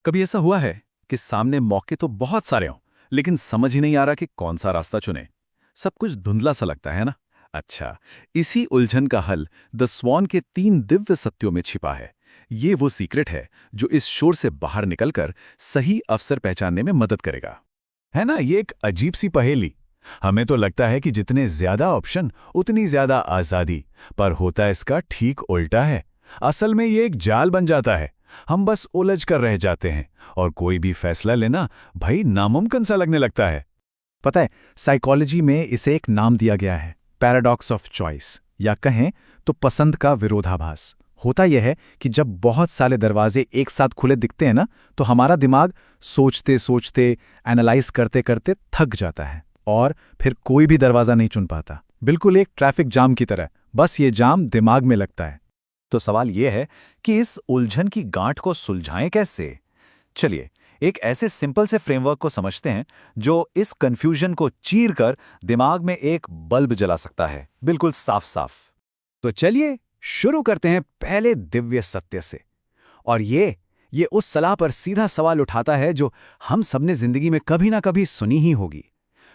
कभी ऐसा हुआ है कि सामने मौके तो बहुत सारे हों, लेकिन समझ ही नहीं आ रहा कि कौन सा रास्ता चुने। सब कुछ धुंधला सा लगता है ना। अच्छा, इसी उलझन का हल द स्वॉन के 3 दिव्य सत्यों में छिपा है। ये वो सीक्रेट है जो इस शोर से बाहर निकलकर सही अवसर पहचानने में मदद करेगा। है ना, ये एक अजीब सी पहेली। हमें तो लगता है कि जितने ज्यादा ऑप्शन उतनी ज्यादा आजादी, पर होता इसका ठीक उल्टा है। असल में ये एक जाल बन जाता है। हम बस उलझ कर रह जाते हैं और कोई भी फैसला लेना भाई नामुमकिन सा लगने लगता है। पता है, साइकोलॉजी में इसे एक नाम दिया गया है, पैराडॉक्स ऑफ चॉइस, या कहें तो पसंद का विरोधाभास। होता यह है कि जब बहुत सारे दरवाजे एक साथ खुले दिखते हैं ना, तो हमारा दिमाग सोचते सोचते, एनालाइज करते करते थक जाता है और फिर कोई भी दरवाजा नहीं चुन पाता। बिल्कुल एक ट्रैफिक जाम की तरह, बस ये जाम दिमाग में लगता है। तो सवाल यह है कि इस उलझन की गांठ को सुलझाएं कैसे। चलिए, एक ऐसे सिंपल से फ्रेमवर्क को समझते हैं जो इस कंफ्यूजन को चीर कर दिमाग में एक बल्ब जला सकता है, बिल्कुल साफ साफ। तो चलिए शुरू करते हैं पहले दिव्य सत्य से। और ये उस सलाह पर सीधा सवाल उठाता है जो हम सबने जिंदगी में कभी ना कभी सुनी ही होगी,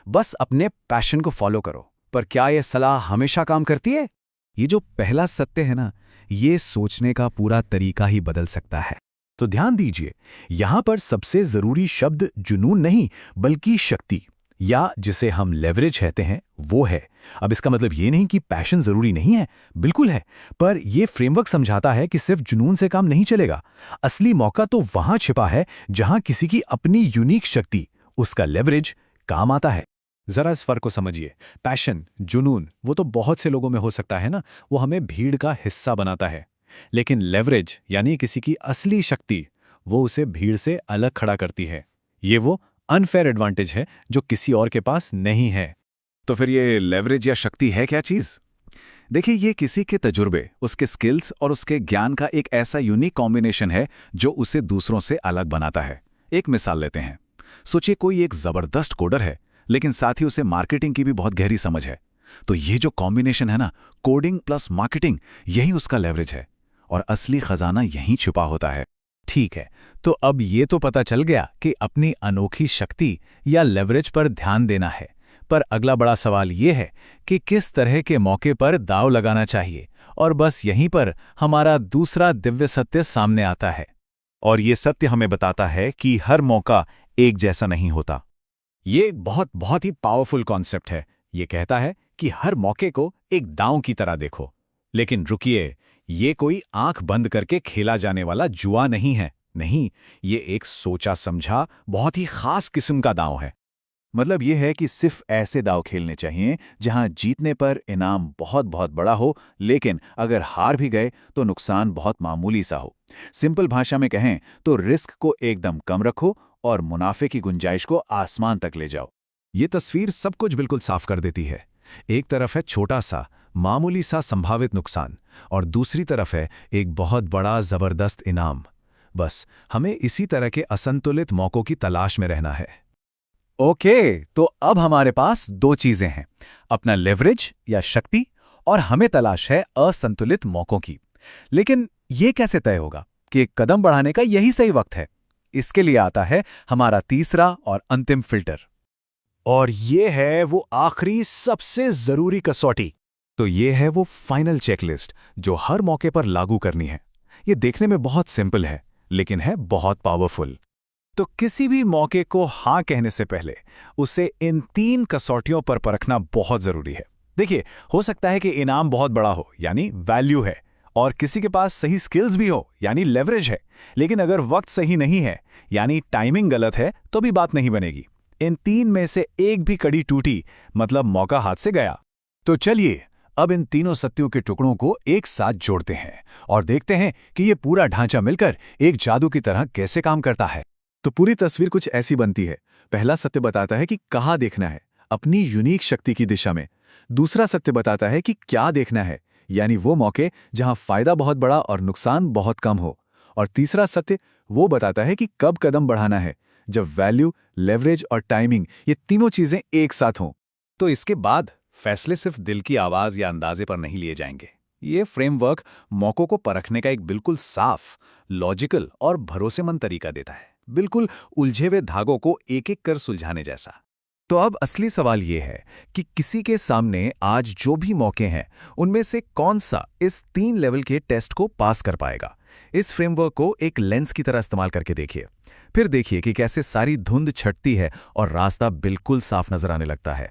बस अपने पैशन को फॉलो करो। पर क्या यह सलाह हमेशा काम करती है? ये जो पहला सत्य है ना, ये सोचने का पूरा तरीका ही बदल सकता है। तो ध्यान दीजिए, यहां पर सबसे जरूरी शब्द जुनून नहीं बल्कि शक्ति, या जिसे हम लेवरेज कहते हैं, वो है। अब इसका मतलब ये नहीं कि पैशन जरूरी नहीं है, बिल्कुल है। पर यह फ्रेमवर्क समझाता है कि सिर्फ जुनून से काम नहीं चलेगा। असली मौका तो वहां छिपा है जहां किसी की अपनी यूनिक शक्ति, उसका लेवरेज, काम आता है। जरा इस फर्क को समझिए। पैशन, जुनून, वो तो बहुत से लोगों में हो सकता है ना, वो हमें भीड़ का हिस्सा बनाता है। लेकिन लेवरेज यानी किसी की असली शक्ति, वो उसे भीड़ से अलग खड़ा करती है। ये वो अनफेयर एडवांटेज है जो किसी और के पास नहीं है। तो फिर ये लेवरेज या शक्ति है क्या चीज? देखिए, ये किसी के तजुर्बे, उसके स्किल्स और उसके ज्ञान का एक ऐसा यूनिक कॉम्बिनेशन है जो उसे दूसरों से अलग बनाता है। एक मिसाल लेते हैं। सोचिए कोई एक जबरदस्त कोडर है, लेकिन साथ ही उसे मार्केटिंग की भी बहुत गहरी समझ है। तो ये जो कॉम्बिनेशन है ना, कोडिंग प्लस मार्केटिंग, यही उसका लेवरेज है। और असली खजाना यहीं छुपा होता है। ठीक है, तो अब ये तो पता चल गया कि अपनी अनोखी शक्ति या लेवरेज पर ध्यान देना है। पर अगला बड़ा सवाल ये है कि किस तरह के मौके पर दांव लगाना चाहिए। और बस यहीं पर हमारा दूसरा दिव्य सत्य सामने आता है। और ये सत्य हमें बताता है कि हर मौका एक जैसा नहीं होता। ये बहुत ही पावरफुल कॉन्सेप्ट है। ये कहता है कि हर मौके को एक दांव की तरह देखो। लेकिन रुकिए, ये कोई आंख बंद करके खेला जाने वाला जुआ नहीं है। नहीं, ये एक सोचा समझा बहुत ही खास किस्म का दांव है। मतलब ये है कि सिर्फ ऐसे दांव खेलने चाहिए जहां जीतने पर इनाम बहुत बहुत बड़ा हो, लेकिन अगर हार भी गए तो नुकसान बहुत मामूली सा हो। सिंपल भाषा में कहें तो रिस्क को एकदम कम रखो और मुनाफे की गुंजाइश को आसमान तक ले जाओ। ये तस्वीर सब कुछ बिल्कुल साफ कर देती है। एक तरफ है छोटा सा, मामूली सा संभावित नुकसान, और दूसरी तरफ है एक बहुत बड़ा जबरदस्त इनाम। बस हमें इसी तरह के असंतुलित मौकों की तलाश में रहना है। ओके, तो अब हमारे पास दो चीजें हैं, अपना लेवरेज या शक्ति, और हमें तलाश है असंतुलित मौकों की। लेकिन ये कैसे तय होगा कि एक कदम बढ़ाने का यही सही वक्त है? इसके लिए आता है हमारा तीसरा और अंतिम फिल्टर। और ये है वो आखिरी सबसे जरूरी कसौटी। तो ये है वो फाइनल चेकलिस्ट जो हर मौके पर लागू करनी है। ये देखने में बहुत सिंपल है, लेकिन है बहुत पावरफुल। तो किसी भी मौके को हाँ कहने से पहले उसे इन 3 कसौटियों पर परखना बहुत जरूरी है। देखिए, हो सकता है कि इनाम बहुत बड़ा हो, यानी वैल्यू है, और किसी के पास सही स्किल्स भी हो, यानी लेवरेज है। लेकिन अगर वक्त सही नहीं है, यानी टाइमिंग गलत है, तो भी बात नहीं बनेगी। इन 3 में से एक भी कड़ी टूटी, मतलब मौका हाथ से गया। तो चलिए, अब इन तीनों सत्यों के टुकड़ों को एक साथ जोड़ते हैं और देखते हैं कि ये पूरा ढांचा मिलकर एक जादू की तरह कैसे काम करता है। तो पूरी तस्वीर कुछ ऐसी बनती है। पहला सत्य बताता है कि कहाँ देखना है, अपनी यूनिक शक्ति की दिशा में। दूसरा सत्य बताता है कि क्या देखना है, यानी वो मौके जहां फायदा बहुत बड़ा और नुकसान बहुत कम हो। और तीसरा सत्य वो बताता है कि कब कदम बढ़ाना है, जब वैल्यू, लेवरेज और टाइमिंग, ये तीनों चीजें एक साथ हों। तो इसके बाद फैसले सिर्फ दिल की आवाज या अंदाजे पर नहीं लिए जाएंगे। ये फ्रेमवर्क मौकों को परखने का एक बिल्कुल साफ, लॉजिकल और भरोसेमंद तरीका देता है। बिल्कुल उलझे हुए धागों को एक एक कर सुलझाने जैसा। तो अब असली सवाल ये है कि किसी के सामने आज जो भी मौके हैं, उनमें से कौन सा इस 3 लेवल के टेस्ट को पास कर पाएगा। इस फ्रेमवर्क को एक लेंस की तरह इस्तेमाल करके देखिए। फिर देखिए कि कैसे सारी धुंध छटती है और रास्ता बिल्कुल साफ नजर आने लगता है।